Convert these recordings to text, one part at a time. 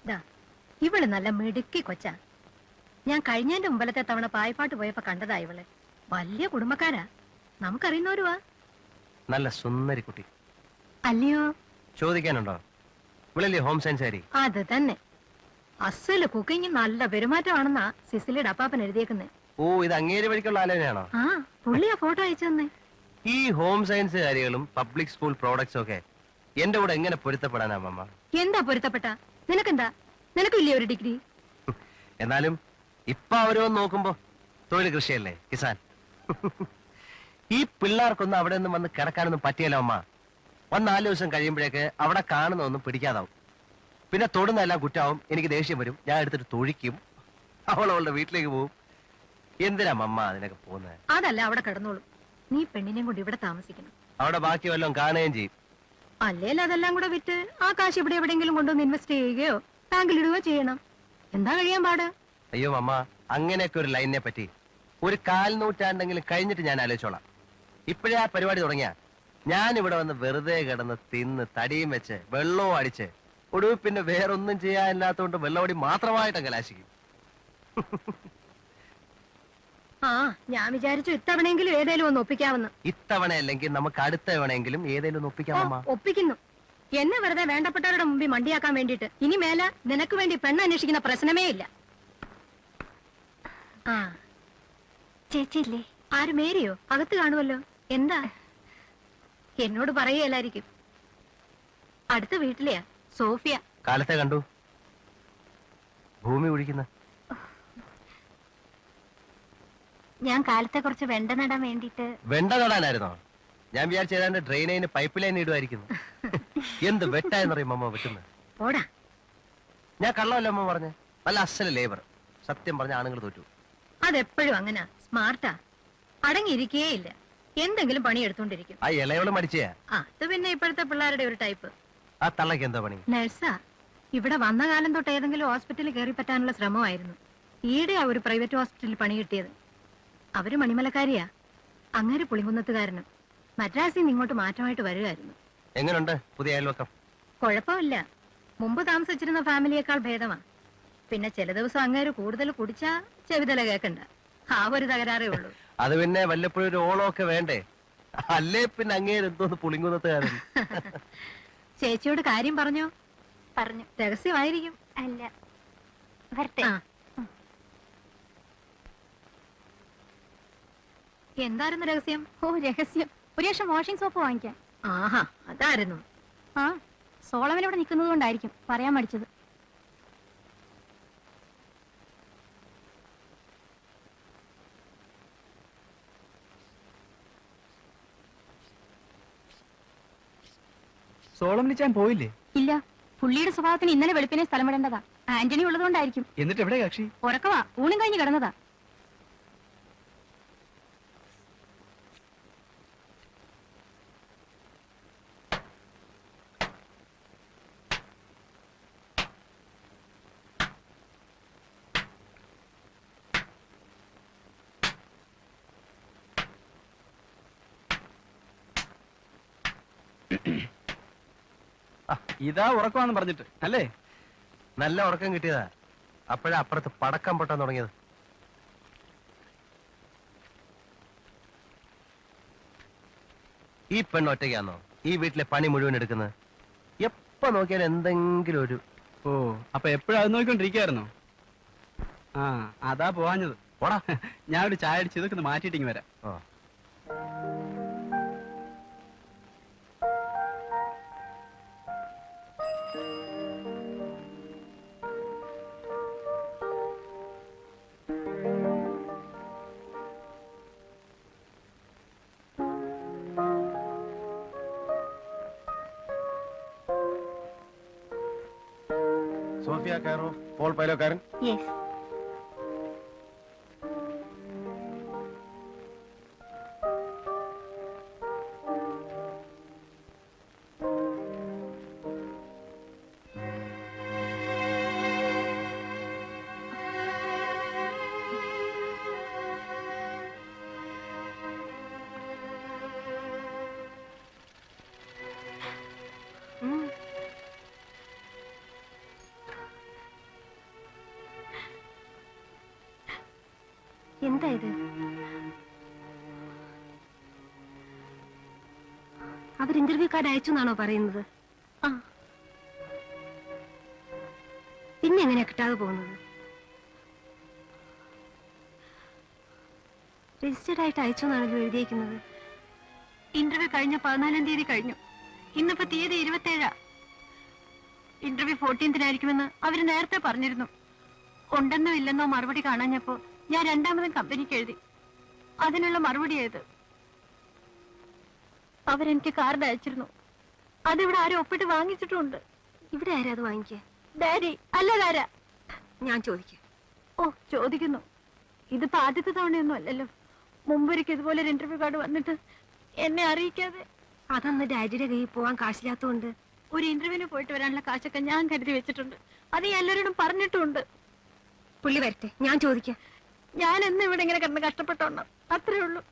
ദാ ഇവള് നല്ല മിടുക്കി കൊച്ചാ. ഞാൻ കഴിഞ്ഞതിന്റെ മുമ്പലത്തെ തവണ പായ്പാട്ട് പോയപ്പോ കണ്ടതാ ഇവള്. വലിയ കുടുംബക്കാരാ, നമുക്കറിയുന്നവരുവാ. നല്ല സുന്ദരി കുട്ടി അല്ലയോ? ചോദിക്കാനുണ്ടോ? ഇവളല്ലേ ഹോം സയൻസ് ആരി? അത് തന്നെ. അസല് കുക്കിങ് നല്ല പെരുമാറ്റമാണെന്നാ സിസിലിയുടെ അപ്പാപ്പൻ എഴുതിയേക്കുന്നേ. ഓ, ഇത് അങ്ങേര് വഴിക്കുള്ള ആലോചനയാണോ? ആ, പുള്ളിയാ ഫോട്ടോ അയച്ചു തന്നെ. ഈ ഹോം സയൻസ് കാര്യങ്ങളും പബ്ലിക് സ്കൂൾ പ്രോഡക്ട്സും ഒക്കെ എന്റെ കൂടെ എങ്ങനെ പൊരുത്തപ്പെടാനാ അമ്മ? എന്താ പൊരുത്തപ്പെട്ട? നിനക്കെന്താ? നിനക്കില്ലേ ഒരു ഡിഗ്രി? എന്നാലും ഇപ്പൊ അവരൊന്ന് നോക്കുമ്പോ തൊഴിൽ കൃഷിയല്ലേ, കിസാൻ. ഈ പിള്ളേർക്കൊന്നും അവിടെ ഒന്നും വന്ന് കിടക്കാനൊന്നും പറ്റിയല്ലോ അമ്മ. 4 ദിവസം കഴിയുമ്പോഴേക്ക് അവിടെ കാണുന്ന ഒന്നും പിടിക്കാതാവും. പിന്നെ തൊടുന്നെല്ലാം കുറ്റാവും. എനിക്ക് ദേഷ്യം വരും. ഞാൻ എടുത്തിട്ട് തൊഴിക്കും. അവളുടെ വീട്ടിലേക്ക് പോകും. എന്തിനാ അമ്മ അതിനൊക്കെ പോകുന്നത്? അതല്ല, അവിടെ കിടന്നോളൂ. നീ പെണ്ണിനെയും കൊണ്ട് ഇവിടെ താമസിക്കണം. അവിടെ ബാക്കി വല്ലതും കാണുകയും ചെയ്യും. അല്ലേലും അതെല്ലാം കൂടെ വിറ്റ് ആ കാശ് ഇവിടെ എവിടെയെങ്കിലും കൊണ്ടുവന്ന് ഇൻവെസ്റ്റ് ചെയ്യുകയോ ബാങ്കിൽ ഇടുകയോ ചെയ്യണം. എന്താ കഴിയാൻ പാട്? അയ്യോ അമ്മ, അങ്ങനെയൊക്കെ ഒരു ലൈനിനെ പറ്റി ഒരു 1/4 നൂറ്റാണ്ടെങ്കിലും കഴിഞ്ഞിട്ട് ഞാൻ ആലോചിച്ചോളാം. ഇപ്പോഴേ ആ പരിപാടി തുടങ്ങിയ ഞാൻ ഇവിടെ വന്ന് വെറുതെ കിടന്ന് തിന്ന് തടിയും വെച്ച് വെള്ളവും അടിച്ച് ഒടുവിൽ പിന്നെ വേറൊന്നും ചെയ്യാനില്ലാത്തതുകൊണ്ട് വെള്ളമടി മാത്രമായിട്ട് കലാശിക്കും. ആ, ഞാൻ വിചാരിച്ചു ഇത്തവണയെങ്കിലും ഏതേലും ഒന്ന് ഒപ്പിക്കാമെന്ന്. ഇത്തവണ അല്ലെങ്കിൽ നമുക്ക് അടുത്ത തവണയെങ്കിലും ഏതേലും ഒന്ന് ഒപ്പിക്കാം. ഒപ്പിക്കുന്നു. എന്നെ വെറുതെ വേണ്ടപ്പെട്ടവരുടെ മുമ്പിൽ മണ്ടിയാക്കാൻ വേണ്ടിട്ട് ഇനി മേല നിനക്ക് വേണ്ടി പെണ്ണ് അന്വേഷിക്കുന്ന പ്രശ്നമേ ഇല്ല. ആ, ചേച്ചിയില്ലേ? ആര്? മേരിയോ? അകത്ത് കാണുമല്ലോ. എന്താ? എന്നോട് പറയുകയല്ലായിരിക്കും. അടുത്ത വീട്ടിലെയാ, സോഫിയ. കാലത്തെ കണ്ടു ഭൂമി ഒഴിക്കുന്ന. ഞാൻ കാലത്തെ കുറച്ച് വെണ്ട നടാൻ വേണ്ടിട്ട്. വെണ്ട നടാനായിരുന്നോ? ഞാൻ വിചാരിച്ച ഏതാണ്ട് ഡ്രെയിനേന് പൈപ്പ് ലൈൻ ഇടുമായിരിക്കുന്നു. എന്ത് വെട്ടായെന്നറിയും അമ്മ വെട്ടുന്നത്? പോടാ. ഞാൻ കള്ളമല്ല അമ്മ പറഞ്ഞ്. നല്ല അസല ലേബർ. സത്യം പറഞ്ഞ ആണുങ്ങൾ തോറ്റു. അതെപ്പോഴും അങ്ങനെ സ്മാർട്ടാ. അടങ്ങിയിരിക്കേ ഇല്ല. എന്തെങ്കിലും പണി എടുത്തോണ്ടിരിക്കും. ആ ഇളയോളം മടിച്ചയാ. അത് പിന്നെ ഇപ്പോഴത്തെ പിള്ളേരുടെ ഒരു ടൈപ്പ്. ആ തള്ളക്ക് എന്താ പണി? നഴ്സാ. ഇവിടെ വന്ന കാലം തൊട്ട് ഏതെങ്കിലും ഹോസ്പിറ്റലിൽ കയറി പറ്റാനുള്ള ശ്രമമായിരുന്നു. ഈടെയാ ഒരു പ്രൈവറ്റ് ഹോസ്പിറ്റലിൽ പണി കിട്ടിയത്. അവര് മണിമലക്കാരിയാ. അങ്ങേര് പുളിങ്കുന്നത്തുകാരനും. മദ്രാസിൽ നിന്ന് ഇങ്ങോട്ട് മാറ്റമായിട്ട് വരുമായിരുന്നു. എങ്ങനുണ്ട് പുതിയ അയൽവക്കം? കുഴപ്പമില്ല. മുമ്പ് താമസിച്ചിരുന്ന ഫാമിലിയേക്കാൾ ഭേദമാ. പിന്നെ ചില ദിവസം അങ്ങേര് കൂടുതൽ കുടിച്ചാ ചെവിതല കേക്കണ്ട. ആ ഒരു തകരാറേ ഉള്ളൂ. അത് പിന്നെ വല്ലപ്പോഴും ഒരു ഓളമൊക്കെ വേണ്ടേ? അല്ലേ പിന്നെ അങ്ങേര് എന്തോന്ന് പുളിങ്കുന്നത്തുകാരൻ. ചേച്ചിയോട് കാര്യം പറഞ്ഞോ? പറഞ്ഞു. രഹസ്യമായിരിക്കും. അല്ല, വരട്ടെ. എന്തായിരുന്നു രഹസ്യം? ഓ, രഹസ്യം. ഒരു ലക്ഷം വാഷിംഗ് സോപ്പ് വാങ്ങിക്കാൻ. ആഹാ, അതായിരുന്നു. ആ, സോളവൻ ഇവിടെ നിൽക്കുന്നത് കൊണ്ടായിരിക്കും പറയാൻ മടിച്ചത്. സോളമനിച്ചാൻ പോയില്ലേ? ഇല്ല, പുള്ളിയുടെ സ്വഭാവത്തിന് ഇന്നലെ വെളുപ്പിനെ സ്ഥലം വിടേണ്ടതാ. ആന്റണി ഉള്ളതുകൊണ്ടായിരിക്കും. എന്നിട്ട് എവിടെ കക്ഷി? ഉറക്കവാ, ഊണും കഴിഞ്ഞ് കിടന്നതാ. ഇതാ ഉറക്കമാണെന്ന് പറഞ്ഞിട്ട് അല്ലേ? നല്ല ഉറക്കം കിട്ടിയതാ. അപ്പോഴാ അപ്പുറത്ത് പടക്കം പൊട്ടാൻ തുടങ്ങിയത്. ഈ പെണ്ണ് ഒറ്റയ്ക്കാന്നോ ഈ വീട്ടിലെ പണി മുഴുവൻ എടുക്കുന്നത്? എപ്പോ നോക്കിയാലും എന്തെങ്കിലും ഒരു. ഓ, അപ്പൊ എപ്പോഴും അത് നോക്കിക്കൊണ്ടിരിക്കായിരുന്നോ? ആ, അതാ പോവാഞ്ഞത്. ഓടാ, ഞാൻ ഒരു ചായ അടിച്ച് ഇതൊക്കെ മാറ്റിയിട്ടിങ് വരാം. സോഫിയ കയറോ? പോൾ പൈലോക്കാരൻ. യെസ്. എന്താ ഇത്? അവർ ഇന്റർവ്യൂ കാർഡ് അയച്ചു എന്നാണോ പറയുന്നത്? പിന്നെ എങ്ങനെയാ കിട്ടാതെ പോകുന്നത്? രജിസ്റ്റേർഡ് ആയിട്ട് അയച്ചു എന്നാണല്ലോ എഴുതിയേക്കുന്നത്. ഇന്റർവ്യൂ കഴിഞ്ഞ 14-ാം തീയതി കഴിഞ്ഞു. ഇന്നിപ്പോ തീയതി 27. ഇന്റർവ്യൂ 14-നായിരിക്കുമെന്ന് അവര് നേരത്തെ പറഞ്ഞിരുന്നു. ഉണ്ടെന്നോ ഇല്ലെന്നോ മറുപടി കാണാഞ്ഞപ്പോ ഞാൻ രണ്ടാമതും കമ്പനിക്ക് എഴുതി. അതിനുള്ള മറുപടി ഏത്? അവരെനിക്ക് കാർഡ് അയച്ചിരുന്നു. അതിവിടെ ആരും ഒപ്പിട്ട് വാങ്ങിച്ചിട്ടുണ്ട്. ഇവിടെ ആരാ അത് വാങ്ങിക്കുക? ഡാഡി അല്ലതാരാ? ഞാൻ ചോദിക്കാം. ഓ, ചോദിക്കുന്നു. ഇതിപ്പോ ആദ്യത്തെ തവണയൊന്നും അല്ലല്ലോ. മുമ്പൊരിക്കൽ ഇതുപോലെ ഒരു ഇന്റർവ്യൂ കാർഡ് വന്നിട്ട് എന്നെ അറിയിക്കാതെ. അതന്ന് ഡാഡിയുടെ കയ്യിൽ പോവാൻ കാശില്ലാത്തതുകൊണ്ട് ഒരു ഇന്റർവ്യൂവിന് പോയിട്ട് വരാനുള്ള കാശൊക്കെ ഞാൻ കരുതി വെച്ചിട്ടുണ്ട്. അത് ഞാൻ എല്ലാവരോടും പറഞ്ഞിട്ടുമുണ്ട്. പുള്ളി വരട്ടെ, ഞാൻ ചോദിക്കാം. ഞാൻ എന്ന് ഇവിടെ ഇങ്ങനെ കിടന്ന് കഷ്ടപ്പെട്ടോണം, അത്രേ ഉള്ളൂ.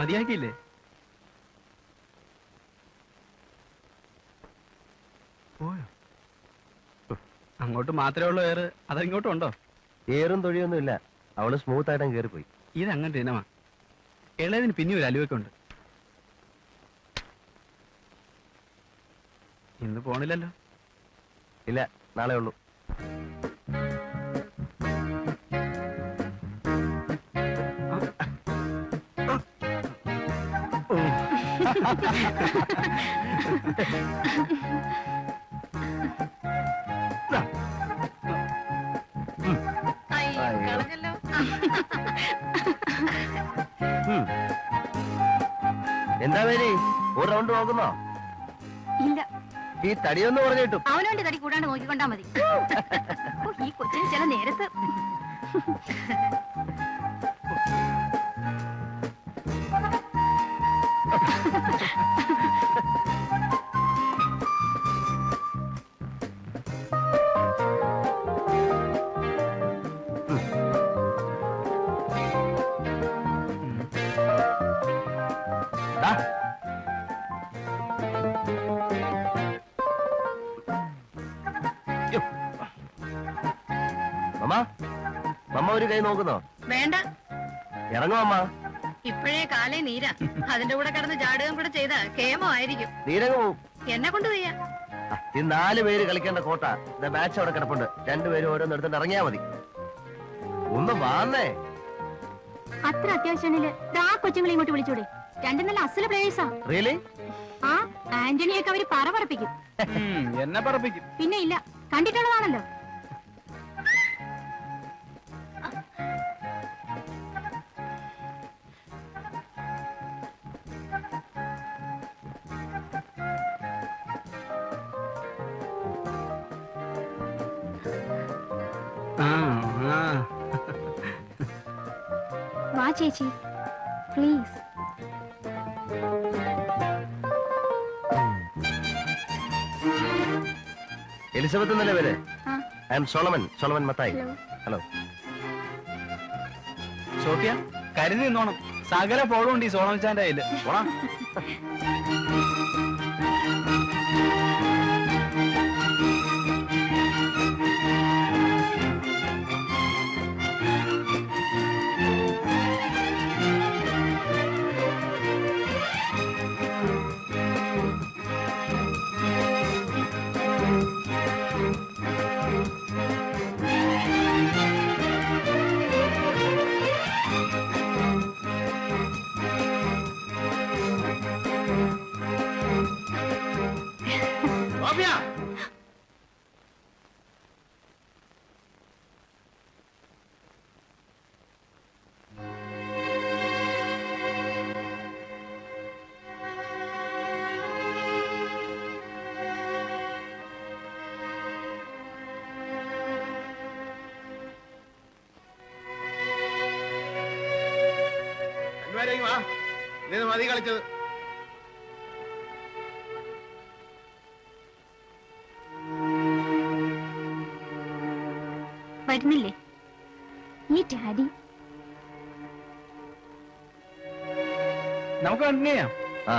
മതിയാക്കിയില്ലേ? പോയോ? അങ്ങോട്ട് മാത്രമേ ഉള്ളൂ ഏറ്, അതിങ്ങോട്ടും ഉണ്ടോ? ഏറും തൊഴിയൊന്നും ഇല്ല. അവള് സ്മൂത്ത് ആയിട്ടും കയറിപ്പോയി. ഇതങ്ങനത്തെ ഇനമാ. ഇളയതിന് പിന്നെ ഒരു അലുവൊക്കെ ഉണ്ട്. ഇന്ന് പോണില്ലല്ലോ? ഇല്ല, നാളെ ഉള്ളൂ. എന്താ പേര്? ഒരു റൗണ്ട് നോക്കുന്നോ? ഇല്ല, ഈ തടിയൊന്ന് പറഞ്ഞു കിട്ടും. അവനോണ്ട് തടി കൂടാണ്ട് നോക്കിക്കൊണ്ടാ മതി. ഈ കൊച്ചിന് ചില നേരത്ത് മമ്മ ഒരു കൈ നോക്കുന്നോ? വേണ്ട, ഇറങ്ങോ അമ്മ. ഇപ്പോഴേ കാലേ നീരാ. അതിന്റെ കൂടെ കിടന്ന് ചാടുകയും കൂടെ ചെയ്ത കേമോ ആയിരിക്കും. നീരങ്ങ് പോവും. എന്നെ കൊണ്ട് വയ്യ. ഈ 4 പേര് കളിക്കേണ്ട കോട്ട മാച്ച് അവിടെ കിടപ്പുണ്ട്. 2 പേരും ഓരോന്ന് എടുത്തിട്ട് ഇറങ്ങിയാ മതി. ഒന്ന് വാന്നേ. അത്ര അത്യാവശ്യമാണെങ്കില് ആ കൊച്ചുങ്ങളെ ഇങ്ങോട്ട് വിളിച്ചൂടെ? രണ്ടും നല്ല അസല പ്ലേയേഴ്സാ. റിയലി? ആ ആന്റണിയൊക്കെ അവര് പറപ്പിക്കും. എന്നെ പറപ്പിക്കും. പിന്നെ ഇല്ല, കണ്ടിട്ടുള്ളതാണല്ലോ. വാ ചേച്ചി, പ്ലീസ്. എലിസബത്ത് എന്നല്ലേ പേര്? I am Solomon Mathai. Hello. Sophia, കരുതി നിന്നോണം. സകല പോളുണ്ട് ഈ സോളമച്ചാന്റെ കയ്യില്. പോടാ. സോഫിയ വാ, ഇത് മതി കളിച്ചത്. വരുന്നില്ലേ ഈ ഡാഡി? നമുക്ക് കണ്ടിന്യൂ ചെയ്യാം. ആ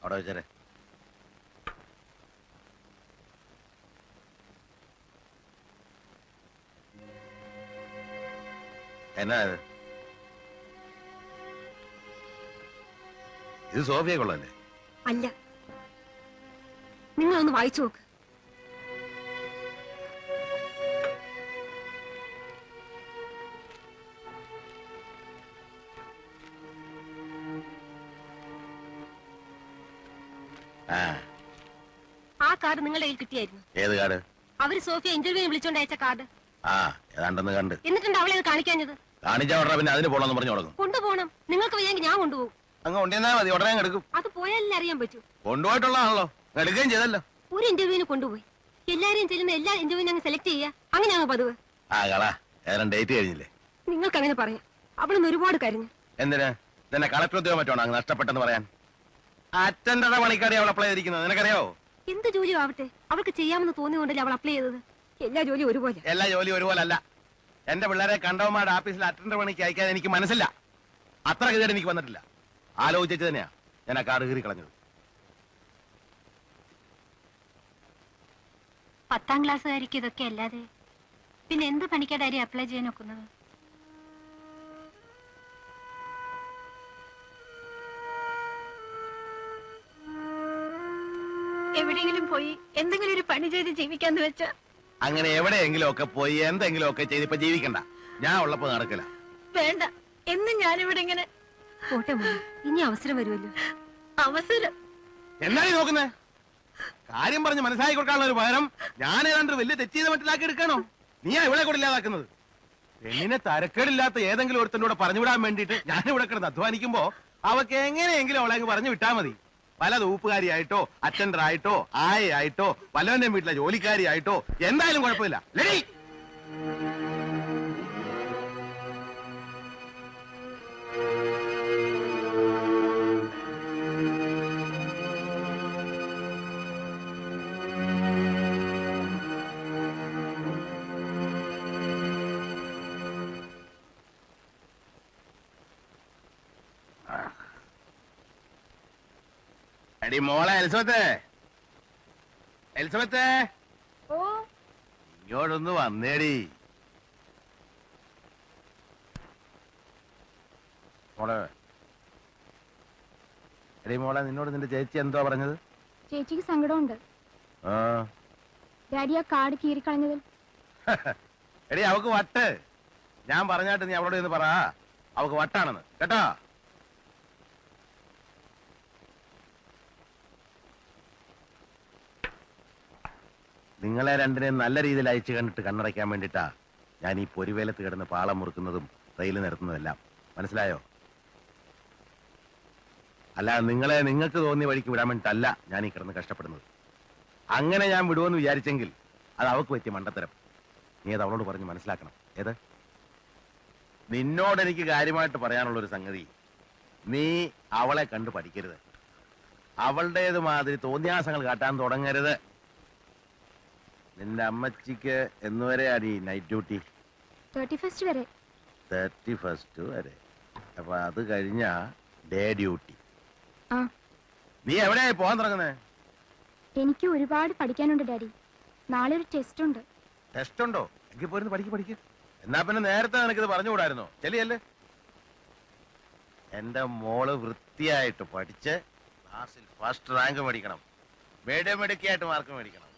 അവിടെ വെച്ചേ. എന്നാ ഇത് സോഫിയെ കൊള്ളല്ലേ? അല്ല, നിങ്ങളൊന്ന് വായിച്ചു നോക്ക്. ആ കാർഡ് നിങ്ങളുടെ കയ്യിൽ കിട്ടിയായിരുന്നു. ഏത് കാർഡ്? അവര് സോഫിയ ഇന്റർവ്യൂവിന് വിളിച്ചോണ്ട് അയച്ച കാർഡ്. ആ ഏതാണ്ടെന്ന് കണ്ട്. എന്നിട്ടുണ്ട് അവളെ അത് കാണിക്കാഞ്ഞത്. കാണിച്ചാ ഉടനെ പിന്നെ അതിന് പോണെന്ന് പറഞ്ഞു തുടങ്ങും. കൊണ്ടുപോകണം. നിങ്ങൾക്ക് വയ്യെങ്കിൽ ഞാൻ കൊണ്ടുപോകും. അങ്ങ് കൊണ്ടുവന്നാ മതി, ഉടനെ എടുക്കും. അത് പോയാലല്ലേ അറിയാൻ പറ്റൂ. കൊണ്ടുപോയിട്ടുള്ളതാണല്ലോ, എടുക്കുകയും ചെയ്തല്ലോ. ഒരു ഇന്റർവ്യൂവിന് കൊണ്ടുപോയി എല്ലാരെയും ചെല്ലുന്ന എല്ലാ ഇന്റർവ്യൂവിനും അങ്ങ് സെലക്ട് ചെയ്യുക, അങ്ങനെയാണ് പതിവ്. ആ കളാ ഏതാണ്ട് ഡേറ്റ് കഴിഞ്ഞില്ലേ? നിങ്ങൾക്ക് അങ്ങനെ പറയാം. അവളൊന്ന് ഒരുപാട് കരഞ്ഞു. എന്തിന്? നിന്നെ കളക്ടർ ഉദ്യോഗം പറ്റുവാണ് അങ്ങ് നഷ്ടപ്പെട്ടെന്ന് പറയാൻ? അറ്റൻഡറുടെ പണിക്കാരി അവൾ അപ്ലൈ ചെയ്തിരിക്കുന്നത് നിനക്കറിയാവോ? എന്ത് ജോലിയോ ആവട്ടെ, അവൾക്ക് ചെയ്യാമെന്ന് തോന്നിയോണ്ടല്ലേ അവൾ അപ്ലൈ ചെയ്തത്. എല്ലാ ജോലിയും ഒരുപോലെ. എല്ലാ ജോലിയും ഒരുപോലെ അല്ല. എന്റെ പിള്ളേരെ കണ്ടവന്മാരുടെ ഓഫീസിൽ അറ്റൻഡർ പണിക്ക് അയക്കാൻ എനിക്ക് മനസ്സില്ല. അത്ര ഗതികേട് എനിക്ക് വന്നിട്ടില്ല. ആലോചിച്ചു തന്നെയാ ഞാൻ ആ കാർഡ് കീറി കളഞ്ഞത്. 10ാം ക്ലാസ്സുകാരിക്ക് ഇതൊക്കെ അല്ലാതെ പിന്നെ എന്ത് പണിക്കാരി അപ്ലൈ ചെയ്യാൻ ഒക്കുന്നത്? എവിടെയെങ്കിലും പോയി എന്തെങ്കിലും ഒരു പണി ചെയ്ത് ജീവിക്കാന്ന് വെച്ചാ അങ്ങനെ എവിടെയെങ്കിലും ഒക്കെ പോയി എന്തെങ്കിലും ഒക്കെ ചെയ്ത് ഇപ്പൊ ജീവിക്കണ്ട. ഞാൻ ഉള്ളപ്പോ നടക്കില്ല. വേണ്ട. എന്നും ഞാനിവിടെ ഇങ്ങനെ പോട്ടെ മോനെ, ഇനി അവസരം വരുമല്ലോ. അവസരം എന്നാണ് നോക്കുന്നേ? കാര്യം പറഞ്ഞ് മനസ്സിലാക്കി കൊടുക്കാനുള്ള ഒരു പകരം ഞാൻ ഏതാണ്ട് വലിയ തെറ്റ് ചെയ്ത് മറ്റിലാക്കി എടുക്കണോ? നീയാ ഇവിടെ കൂടെ ഇല്ലാതാക്കുന്നത്. പെണ്ണിനെ തരക്കേടില്ലാത്ത ഏതെങ്കിലും ഒരുത്തനോട് പറഞ്ഞു വിടാൻ വേണ്ടിയിട്ട് ഞാൻ ഇവിടെ കിടന്ന് അധ്വാനിക്കുമ്പോ അവക്ക് എങ്ങനെയെങ്കിലും അവളെ അങ്ങ് പറഞ്ഞു വിട്ടാ മതി. പല തൂപ്പുകാരിയായിട്ടോ അറ്റൻഡർ ആയിട്ടോ ആയിട്ടോ വല്ലവന്റെ വീട്ടിലെ ജോലിക്കാരിയായിട്ടോ എന്തായാലും കുഴപ്പമില്ല. ലെഡി എടി മോളെ എലിസബത്തെ, എലിസബത്തെ ഇങ്ങോട്ടൊന്ന് വന്നേടി. മോളെ എടി മോളെ, നിന്നോട് നിന്റെ ചേച്ചി എന്തോ പറഞ്ഞത്? ചേച്ചിക്ക് സങ്കടമുണ്ട് ആ ഡാഡി ആ കാർഡ് കീറിക്കളഞ്ഞതിൽ. എടി അവക്ക് വട്ട്. ഞാൻ പറഞ്ഞാട്ട് നീ അവളോട് എന്ന് പറ അവക്ക് വട്ടാണെന്ന്, കേട്ടോ? നിങ്ങളെ രണ്ടിനെയും നല്ല രീതിയിൽ അയച്ചു കണ്ടിട്ട് കണ്ണടയ്ക്കാൻ വേണ്ടിട്ടാ ഞാൻ ഈ പൊരിവേലത്ത് കിടന്ന് പാളം മുറുക്കുന്നതും റെയിൽ നിരത്തുന്നതെല്ലാം. മനസ്സിലായോ? അല്ല, നിങ്ങളെ നിങ്ങൾക്ക് തോന്നിയ വഴിക്ക് വിടാൻ വേണ്ടിട്ടല്ല ഞാൻ ഈ കിടന്ന് കഷ്ടപ്പെടുന്നത്. അങ്ങനെ ഞാൻ വിടുമെന്ന് വിചാരിച്ചെങ്കിൽ അത് അവക്ക് പറ്റിയ മണ്ടത്തരം. നീ അത് അവളോട് പറഞ്ഞ് മനസ്സിലാക്കണം. ഏത്? നിന്നോട് എനിക്ക് കാര്യമായിട്ട് പറയാനുള്ളൊരു സംഗതി, നീ അവളെ കണ്ടു പഠിക്കരുത്. അവളുടേത് മാതിരി തോന്നിയാസങ്ങൾ കാട്ടാൻ തുടങ്ങരുത്. നിന്റെ അമ്മച്ചിക്ക് എന്നുവരെ അടി നൈറ്റ് ഡ്യൂട്ടി? 31st വരെ. 31st വരെ. അപ്പൊ അത് കഴിഞ്ഞാ ഡേ ഡ്യൂട്ടി. ആ, നീ എവിടെയായി പോകാൻ തുടങ്ങുന്നേ? എനിക്ക് ഒരുപാട് പഠിക്കാനുണ്ട് ഡാഡി. നാളെ ഒരു ടെസ്റ്റ് ഉണ്ട്. ടെസ്റ്റ് ഉണ്ടോ? എങ്കിൽ പോരുന്ന് പഠിക്ക്. എന്നാ പിന്നെ നേരത്തെ നിനക്കിത് പറഞ്ഞുകൂടായിരുന്നോ? ചെല്ലിയല്ലേ. എന്റെ മോള് വൃത്തിയായിട്ട് പഠിച്ച് ക്ലാസ്സിൽ ഫസ്റ്റ് റാങ്ക് മേടിക്കണം. മേടിക്കായിട്ട് മാർക്ക് മേടിക്കണം.